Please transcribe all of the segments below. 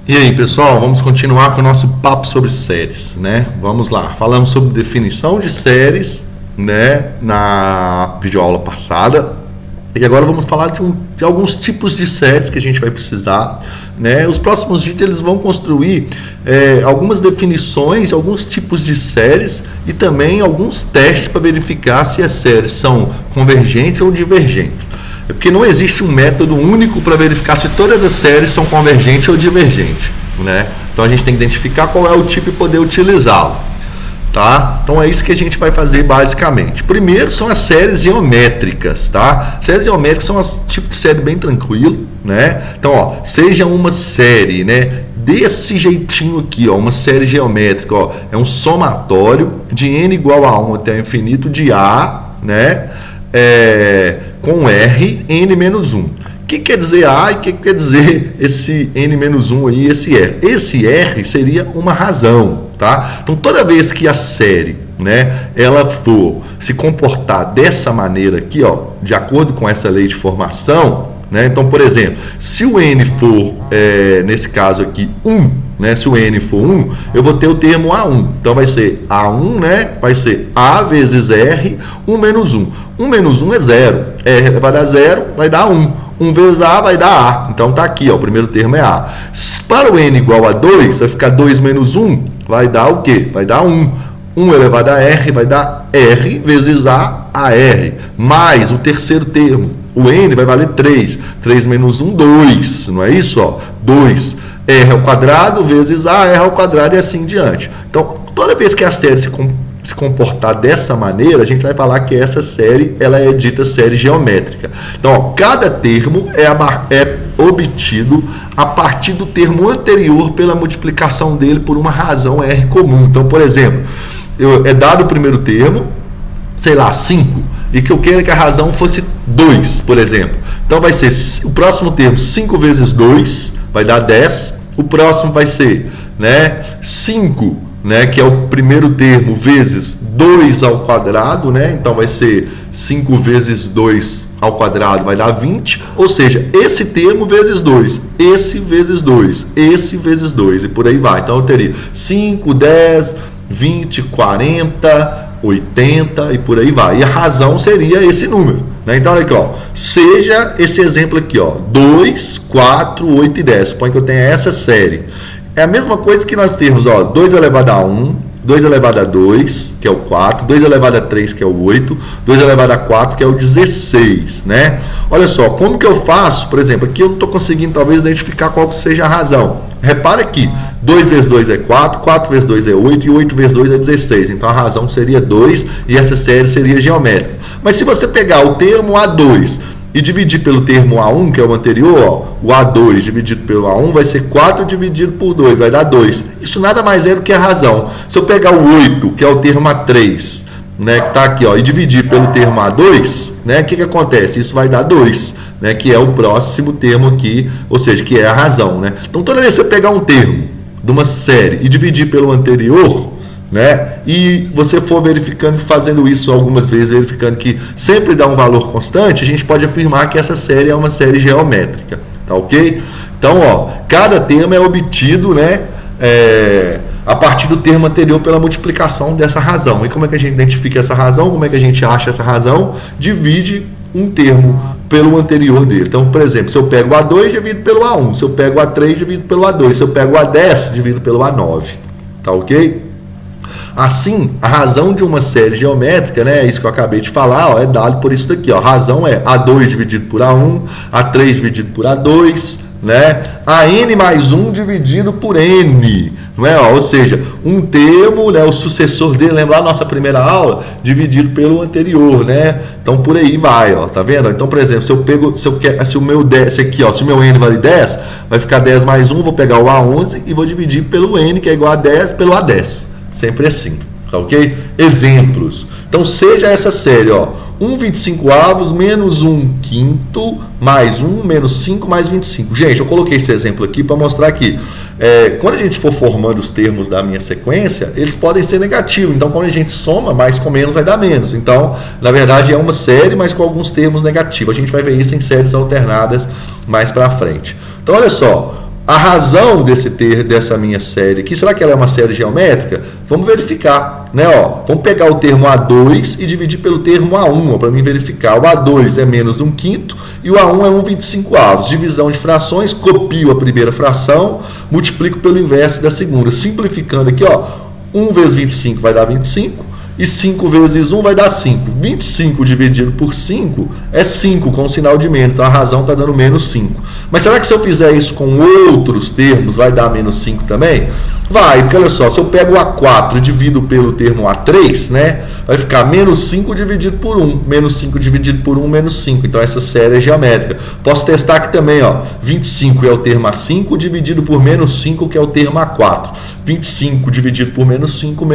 E aí, pessoal, vamos continuar com o nosso papo sobre séries, né? Vamos lá, falamos sobre definição de séries, né, na videoaula passada. E agora vamos falar de alguns tipos de séries que a gente vai precisar, né? Os próximos vídeos eles vão construir algumas definições de alguns tipos de séries e também alguns testes para verificar se as séries são convergentes ou divergentes. É porque não existe um método único para verificar se todas as séries são convergentes ou divergentes, né? Então a gente tem que identificar qual é o tipo e poder utilizá-lo, tá? Então é isso que a gente vai fazer basicamente. Primeiro são as séries geométricas, tá? Séries geométricas são um tipo de série bem tranquilo, né? Então, ó, seja uma série, né, desse jeitinho aqui, ó, uma série geométrica, ó, é um somatório de n igual a 1 até o infinito de A, né? Com R, n menos 1. O que quer dizer A e o que quer dizer esse n menos 1 aí, esse R? Esse R seria uma razão, tá? Então, toda vez que a série, né, ela for se comportar dessa maneira aqui, ó, de acordo com essa lei de formação, né? Então, por exemplo, se o n for, nesse caso aqui, 1, né? Se o n for 1, eu vou ter o termo A1. Então, vai ser A1, né? Vai ser A vezes R, 1 menos 1. 1 menos 1 é 0. R vai dar 0, vai dar 1. 1 vezes A vai dar A. Então, tá aqui, ó, o primeiro termo é A. Para o n igual a 2, vai ficar 2 menos 1, vai dar o quê? Vai dar 1. 1 elevado a R vai dar R vezes A R. Mais o terceiro termo. O n vai valer 3. 3 menos 1, 2. Não é isso? Ó? 2. R ao quadrado vezes A R ao quadrado e assim em diante. Então, toda vez que a série se comportar dessa maneira, a gente vai falar que essa série ela é dita série geométrica. Então, ó, cada termo é obtido a partir do termo anterior pela multiplicação dele por uma razão R comum. Então, por exemplo, é dado o primeiro termo, sei lá, 5, e que eu queira que a razão fosse 2, por exemplo. Então vai ser o próximo termo, 5 vezes 2, vai dar 10. O próximo vai ser, né, 5, né, que é o primeiro termo, vezes 2 ao quadrado, né? Então vai ser 5 vezes 2 ao quadrado vai dar 20, ou seja, esse termo vezes 2, esse vezes 2, esse vezes 2, e por aí vai. Então eu teria 5, 10, 20, 40, 80 e por aí vai. E a razão seria esse número, né? Então, olha aqui, ó, seja esse exemplo aqui, ó, 2, 4, 8 e 10. Suponho que eu tenha essa série. É a mesma coisa que nós temos, ó, 2 elevado a 1, 2 elevado a 2, que é o 4, 2 elevado a 3, que é o 8, 2 elevado a 4, que é o 16, né? Olha só, como que eu faço, por exemplo, aqui eu não estou conseguindo talvez identificar qual que seja a razão. Repara aqui, 2 vezes 2 é 4, 4 vezes 2 é 8 e 8 vezes 2 é 16. Então a razão seria 2 e essa série seria geométrica. Mas se você pegar o termo A2 e dividir pelo termo A1, que é o anterior, ó, o A2 dividido pelo A1 vai ser 4 dividido por 2, vai dar 2. Isso nada mais é do que a razão. Se eu pegar o 8, que é o termo A3, né, que está aqui, ó, e dividir pelo termo A2, né, o que acontece? Isso vai dar 2, né, que é o próximo termo aqui, ou seja, que é a razão, né? Então, toda vez que você pegar um termo de uma série e dividir pelo anterior, né, e você for verificando, fazendo isso algumas vezes, verificando que sempre dá um valor constante, a gente pode afirmar que essa série é uma série geométrica, tá ok? Então, ó, cada termo é obtido, né, a partir do termo anterior pela multiplicação dessa razão. E como é que a gente identifica essa razão? Como é que a gente acha essa razão? Divide um termo pelo anterior dele. Então, por exemplo, se eu pego o A2, divido pelo A1. Se eu pego o A3, divido pelo A2. Se eu pego o A10, divido pelo A9. Tá ok? Assim, a razão de uma série geométrica, né, é isso que eu acabei de falar, ó, é dado por isso daqui. Ó. A razão é A2 dividido por A1, A3 dividido por A2, né, a n mais 1 dividido por n, não é? Ó, ou seja, um termo, né, o sucessor dele, lembra a nossa primeira aula, dividido pelo anterior, né? Então por aí vai, ó, tá vendo? Então, por exemplo, se o meu 10 aqui, ó, se o meu n vale 10, vai ficar 10 mais 1, vou pegar o A11 e vou dividir pelo n, que é igual a 10, pelo A10. Sempre assim, tá ok? Exemplos. Então seja essa série, ó, 1 25avos menos 1 quinto mais 1 menos 5 mais 25. Gente, eu coloquei esse exemplo aqui para mostrar que quando a gente for formando os termos da minha sequência, eles podem ser negativos. Então, quando a gente soma, mais com menos vai dar menos. Então, na verdade, é uma série, mas com alguns termos negativos. A gente vai ver isso em séries alternadas mais para frente. Então, olha só. a razão dessa minha série aqui, será que ela é uma série geométrica? Vamos verificar, né? Ó, vamos pegar o termo A2 e dividir pelo termo A1, para mim verificar. O A2 é menos 1/5 e o A1 é 1/25. Divisão de frações, copio a primeira fração, multiplico pelo inverso da segunda. Simplificando aqui, ó, 1 vezes 25 vai dar 25. E 5 vezes 1 vai dar 5. 25 dividido por 5 é 5, com o sinal de menos. Então a razão está dando menos 5. Mas será que se eu fizer isso com outros termos, vai dar menos 5 também? Vai, porque olha só, se eu pego o A4 e divido pelo termo A3, né, vai ficar menos 5 dividido por 1. Menos 5 dividido por 1, menos 5. Então essa série é geométrica. Posso testar aqui também, ó. 25 é o termo A5 dividido por menos 5, que é o termo A4. 25 dividido por menos 5,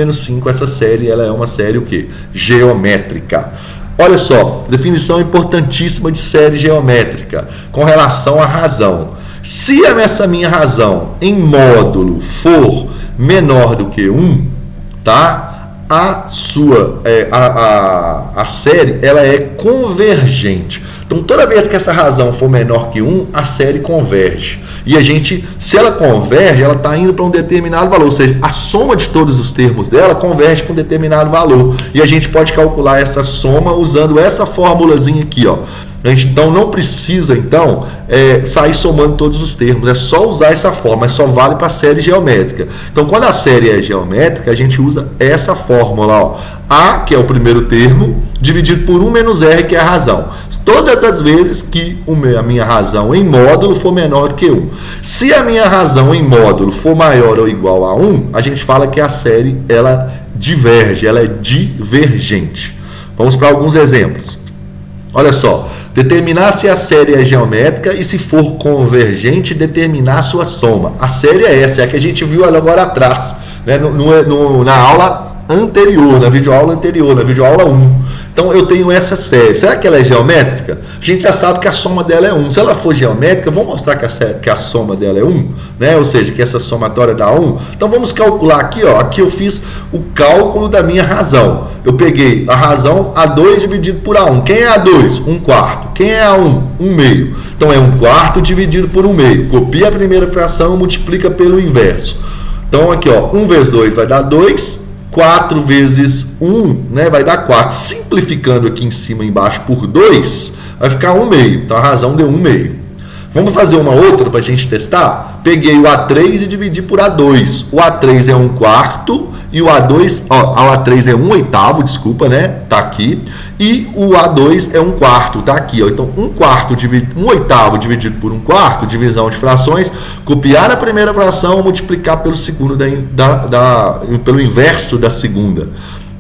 essa série ela é uma série o quê? Geométrica. Olha só, definição importantíssima de série geométrica com relação à razão. Se essa minha razão em módulo for menor do que 1, tá? A série ela é convergente. Então, toda vez que essa razão for menor que 1, a série converge. E se ela converge, ela está indo para um determinado valor. Ou seja, a soma de todos os termos dela converge para um determinado valor. E a gente pode calcular essa soma usando essa formulazinha aqui, ó. A gente então não precisa sair somando todos os termos, é só usar essa fórmula, mas só vale para a série geométrica. Então, quando a série é geométrica, a gente usa essa fórmula, ó. A, que é o primeiro termo, dividido por 1 menos R, que é a razão. Todas as vezes que a minha razão em módulo for menor do que 1. Se a minha razão em módulo for maior ou igual a 1, a gente fala que a série ela diverge, ela é divergente. Vamos para alguns exemplos. Olha só, determinar se a série é geométrica e, se for convergente, determinar a sua soma. A série é essa, é a que a gente viu agora atrás, né, na aula anterior, na videoaula anterior, na videoaula 1. Então eu tenho essa série. Será que ela é geométrica? A gente já sabe que a soma dela é 1. Se ela for geométrica, vamos mostrar que a soma dela é 1, né? Ou seja, que essa somatória dá 1. Então vamos calcular aqui, ó. Aqui eu fiz o cálculo da minha razão. Eu peguei a razão A2 dividido por A1. Quem é A2? 1/4. Quem é A1? 1/2. Então é 1/4 dividido por 1/2. Copia a primeira fração, multiplica pelo inverso. Então aqui, ó, 1 vezes 2 vai dar 2. 4 vezes 1, né, vai dar 4. Simplificando aqui em cima e embaixo por 2, vai ficar 1/2. Então a razão deu 1/2. Vamos fazer uma outra para a gente testar? Peguei o A3 e dividi por A2. O A3 é 1/4 e o A2, a A3 é 1/8, desculpa, né? Tá aqui. E o A2 é 1/4, tá aqui, ó. Então 1/8 dividido por 1/4, divisão de frações, copiar a primeira fração, multiplicar pelo segundo pelo inverso da segunda.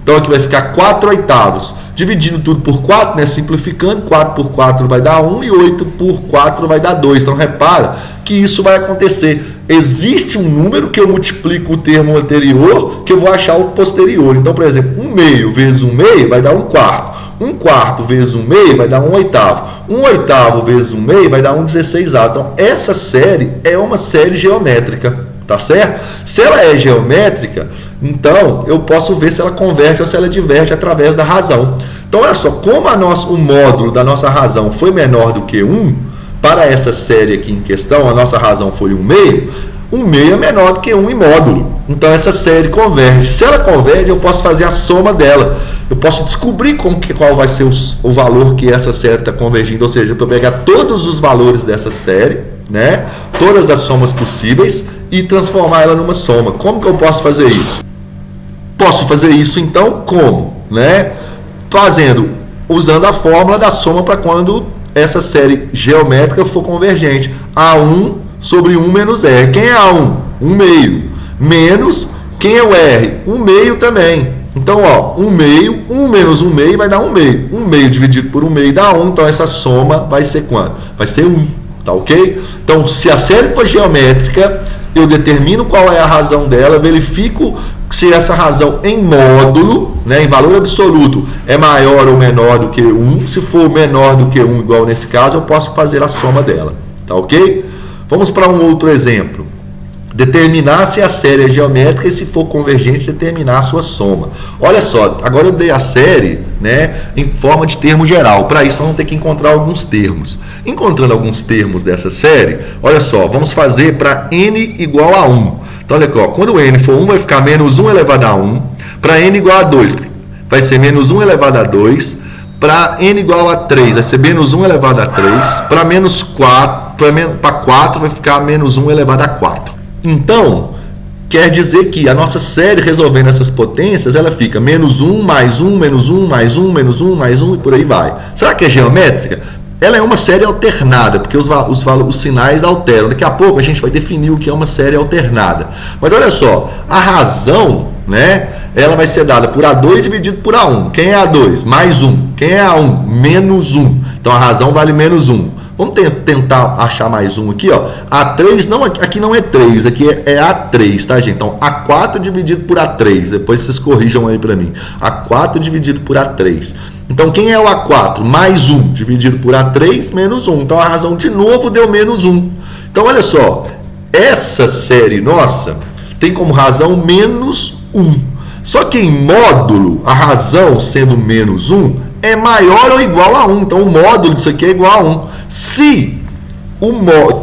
Então aqui vai ficar 4/8. Dividindo tudo por 4, né, simplificando, 4 por 4 vai dar 1 e 8 por 4 vai dar 2. Então repara que isso vai acontecer. Existe um número que eu multiplico o termo anterior, que eu vou achar o posterior. Então, por exemplo, 1/2 vezes 1/2 vai dar 1/4. 1/4 vezes 1/2 vai dar 1/8. 1/8 vezes 1/2 vai dar 1/16. Então essa série é uma série geométrica. Tá certo? Se ela é geométrica, então eu posso ver se ela converge ou se ela diverge através da razão. Então, olha só, como o módulo da nossa razão foi menor do que 1, para essa série aqui em questão, a nossa razão foi 1/2, 1/2 é menor do que 1 em módulo. Então, essa série converge. Se ela converge, eu posso fazer a soma dela. Eu posso descobrir qual vai ser o valor que essa série está convergindo. Ou seja, eu vou pegar todos os valores dessa série, né, todas as somas possíveis, e transformar ela numa soma. Como que eu posso fazer isso? Posso fazer isso então como? Né? Usando a fórmula da soma para quando essa série geométrica for convergente. A1 sobre 1 menos R. Quem é A1? 1/2. Menos, quem é o R? 1/2 também. Então, ó, 1/2, 1 menos 1/2 vai dar 1/2. 1/2 dividido por 1/2 dá 1. Então, essa soma vai ser quanto? Vai ser 1. Tá ok? Então, se a série for geométrica, eu determino qual é a razão dela, verifico se essa razão em módulo, né, em valor absoluto, é maior ou menor do que 1. Se for menor do que 1, igual nesse caso, eu posso fazer a soma dela. Tá ok? Vamos para um outro exemplo. determinar se a série é geométrica e, se for convergente, determinar a sua soma. Olha só, agora eu dei a série, né, em forma de termo geral. Para isso, nós vamos ter que encontrar alguns termos. Encontrando alguns termos dessa série, olha só, vamos fazer para n igual a 1. Então, olha aqui, ó, quando n for 1, vai ficar menos 1 elevado a 1. Para n igual a 2, vai ser menos 1 elevado a 2. Para n igual a 3, vai ser menos 1 elevado a 3. Para menos 4, para 4, vai ficar menos 1 elevado a 4. Então, quer dizer que a nossa série, resolvendo essas potências, ela fica menos 1, mais 1, menos 1, mais 1, menos 1, mais 1 e por aí vai. Será que é geométrica? Ela é uma série alternada, porque os sinais alteram. Daqui a pouco a gente vai definir o que é uma série alternada. Mas olha só, a razão, né, ela vai ser dada por A2 dividido por A1. Quem é A2? Mais 1. Quem é A1? Menos 1. Então a razão vale menos 1. Vamos tentar achar mais um aqui, ó. A3, não, aqui não é 3, aqui é A3, tá, gente? Então, A4 dividido por A3. Depois vocês corrijam aí para mim. A4 dividido por A3. Então, quem é o A4? Mais 1 dividido por A3, menos 1. Então, a razão de novo deu menos 1. Então, olha só. Essa série nossa tem como razão menos 1. Só que em módulo, a razão sendo menos 1 é maior ou igual a 1. Então, o módulo disso aqui é igual a 1.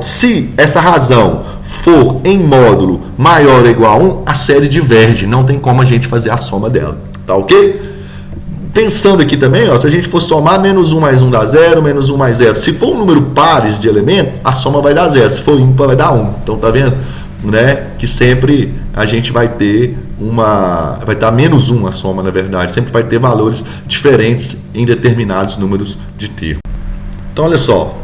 Se essa razão for em módulo maior ou igual a 1, a série diverge. Não tem como a gente fazer a soma dela. Tá ok? Pensando aqui também, ó, se a gente for somar menos 1 mais 1 dá 0, menos 1 mais 0. Se for um número pares de elementos, a soma vai dar 0. Se for ímpar, vai dar 1. Então, tá vendo? Né? Que sempre a gente vai ter vai dar menos 1 a soma, na verdade. Sempre vai ter valores diferentes em determinados números de termos. Então, olha só,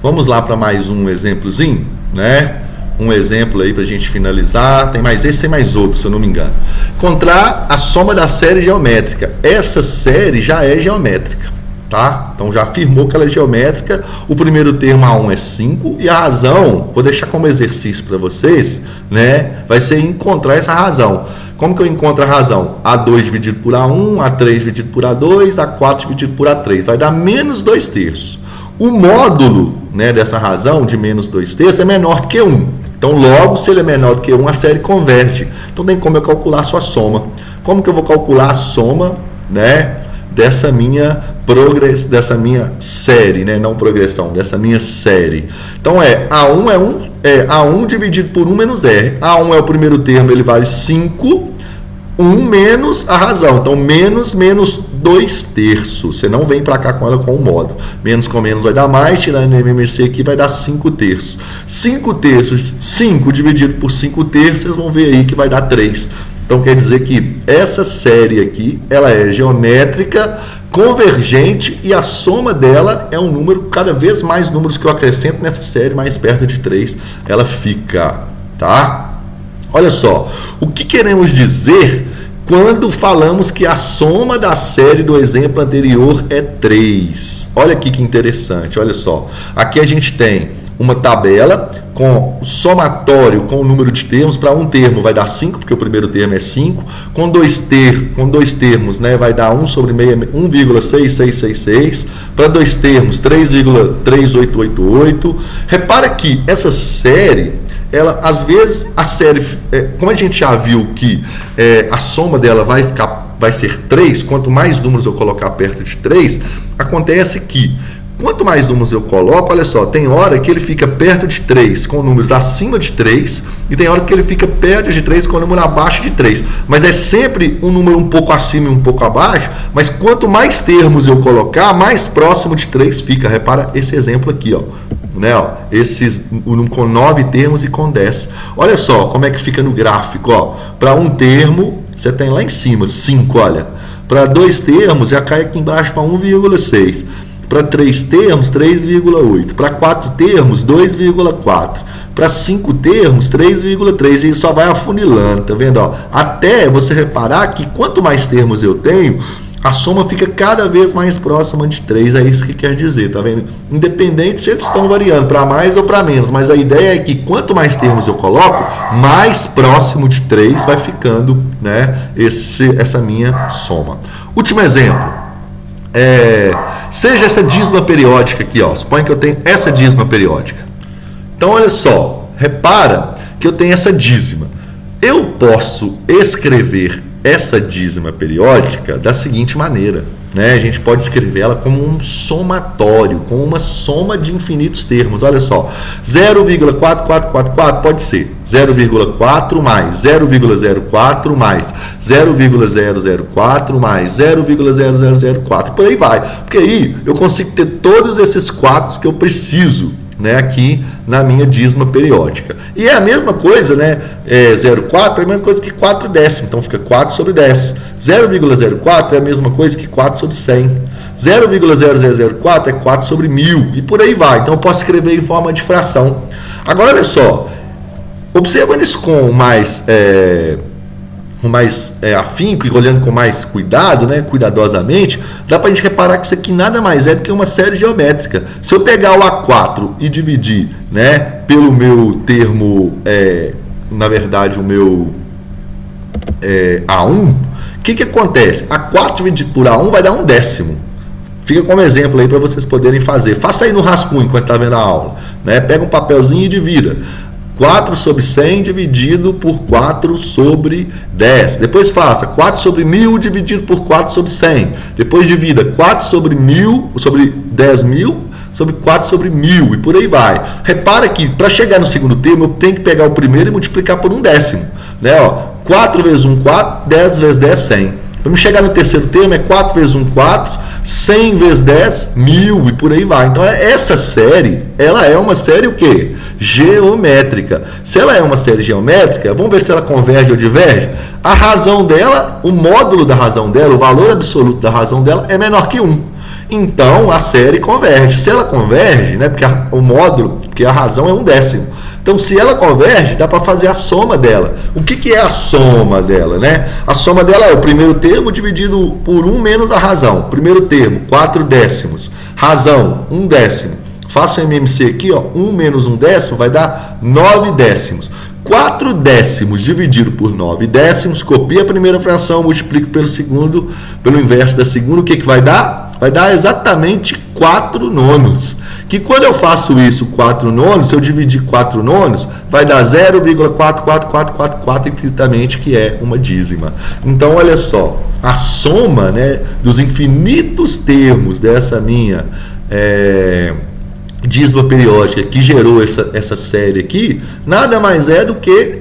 vamos lá para mais um exemplozinho, né? Um exemplo aí para a gente finalizar. Tem mais esse, tem mais outro, se eu não me engano. Encontrar a soma da série geométrica. Essa série já é geométrica, tá? Então, já afirmou que ela é geométrica. O primeiro termo A1 é 5 e a razão, vou deixar como exercício para vocês, né? Vai ser encontrar essa razão. Como que eu encontro a razão? A2 dividido por A1, A3 dividido por A2, A4 dividido por A3. Vai dar menos 2/3. O módulo, né, dessa razão de menos 2/3 é menor do que 1. Então, logo, se ele é menor do que 1, a série converge. Então, tem como eu calcular a sua soma. Como que eu vou calcular a soma, né, dessa minha série, né, não progressão, dessa minha série? Então, A1 A1 dividido por 1 menos R. A1 é o primeiro termo, ele vale 5. 1 menos a razão. Então, menos 2/3. Você não vem para cá com ela com o módulo. Menos com menos vai dar mais. Tirando o MMC aqui vai dar 5/3. 5/3. 5 dividido por 5/3. Vocês vão ver aí que vai dar 3. Então, quer dizer que essa série aqui, ela é geométrica, convergente, e a soma dela é um número, cada vez mais números que eu acrescento nessa série, mais perto de 3, ela fica, tá? Olha só, o que queremos dizer quando falamos que a soma da série do exemplo anterior é 3? Olha aqui que interessante, olha só. Aqui a gente tem uma tabela com somatório com o número de termos. Para um termo vai dar 5, porque o primeiro termo é 5. Com dois termos, né, vai dar 1,6666. Para dois termos, 3,3888. Repara que essa série, ela, às vezes, a série, como a gente já viu que a soma dela vai ser 3, quanto mais números eu colocar perto de 3, acontece que quanto mais números eu coloco, olha só, tem hora que ele fica perto de 3 com números acima de 3, e tem hora que ele fica perto de 3 com o número abaixo de 3. Mas é sempre um número um pouco acima e um pouco abaixo, mas quanto mais termos eu colocar, mais próximo de 3 fica. Repara esse exemplo aqui, ó. Né, ó, com 9 termos e com 10. Olha só como é que fica no gráfico, ó. Para um termo, você tem lá em cima 5, olha. Para 2 termos, já cai aqui embaixo para 1,6. Para 3 termos, 3,8. Para 4 termos, 2,4. Para 5 termos, 3,3. E só vai afunilando, tá vendo? Ó? Até você reparar que quanto mais termos eu tenho, a soma fica cada vez mais próxima de 3. É isso que quer dizer, tá vendo? Independente se eles estão variando para mais ou para menos. Mas a ideia é que quanto mais termos eu coloco, mais próximo de 3 vai ficando, né, essa minha soma. Último exemplo. Seja essa dízima periódica aqui, ó. Suponha que eu tenho essa dízima periódica. Então, olha só. Repara que eu tenho essa dízima. Eu posso escrever essa dízima periódica da seguinte maneira, né? A gente pode escrever ela como um somatório, como uma soma de infinitos termos. Olha só, 0,4444 pode ser 0,4 mais 0,04 mais 0,004 mais 0,0004, por aí vai. Porque aí eu consigo ter todos esses quatros que eu preciso, né, aqui na minha dízima periódica. E é a mesma coisa, né? 0,4 é a mesma coisa que 4 décimos, então fica 4 sobre 10. 0,04 é a mesma coisa que 4 sobre 100. 0,0004 é 4 sobre 1000 e por aí vai. Então eu posso escrever em forma de fração. Agora olha só, observando isso com mais afinco e olhando com mais cuidado, né, cuidadosamente, dá para a gente reparar que isso aqui nada mais é do que uma série geométrica. Se eu pegar o A4 e dividir, né, pelo meu termo, na verdade o meu A1, o que acontece? A4 dividido por A1 vai dar 1/10. Fica como exemplo aí para vocês poderem fazer. Faça aí no rascunho enquanto está vendo a aula, né? Pega um papelzinho e divida. 4 sobre 100 dividido por 4 sobre 10. Depois faça 4 sobre 1000 dividido por 4 sobre 100. Depois divida 4 sobre 1000, sobre 10.000, sobre 4 sobre 1000 e por aí vai. Repara que para chegar no segundo termo eu tenho que pegar o primeiro e multiplicar por 1/10. Né? Ó, 4 vezes 1, 4, 10 vezes 10, 100. Para me chegar no terceiro termo é 4 vezes 1, 4, 100 vezes 10, 1000 e por aí vai. Então essa série, ela é uma série o quê? Geométrica. Se ela é uma série geométrica, vamos ver se ela converge ou diverge. A razão dela, o módulo da razão dela, o valor absoluto da razão dela é menor que 1. Então a série converge. Se ela converge, né, porque o módulo, porque a razão é 1/10. Então, se ela converge, dá para fazer a soma dela. O que é a soma dela, né? A soma dela é o primeiro termo dividido por 1 menos a razão. Primeiro termo, 4 décimos. Razão, 1/10. Faço o MMC aqui, ó, 1 menos 1/10 vai dar 9 décimos. 4 décimos dividido por 9 décimos, copia a primeira fração, multiplico pelo segundo, pelo inverso da segunda, o que vai dar? Vai dar exatamente 4 nonos. Que quando eu faço isso, 4 nonos, se eu dividir 4 nonos, vai dar 0,44444 infinitamente, que é uma dízima. Então, olha só, a soma, né, dos infinitos termos dessa minha dízima periódica que gerou essa série aqui, nada mais é do que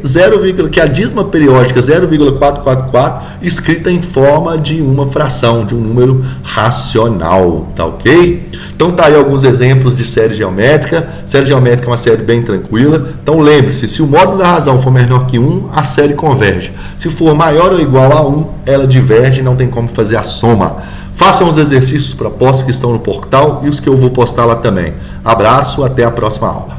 que a dízima periódica 0,444 escrita em forma de uma fração, de um número racional, tá ok? Então tá aí alguns exemplos de série geométrica. Série geométrica é uma série bem tranquila. Então lembre-se, se o módulo da razão for menor que 1, a série converge. Se for maior ou igual a 1, ela diverge, não tem como fazer a soma. Façam os exercícios propostos que estão no portal e os que eu vou postar lá também. Abraço, até a próxima aula.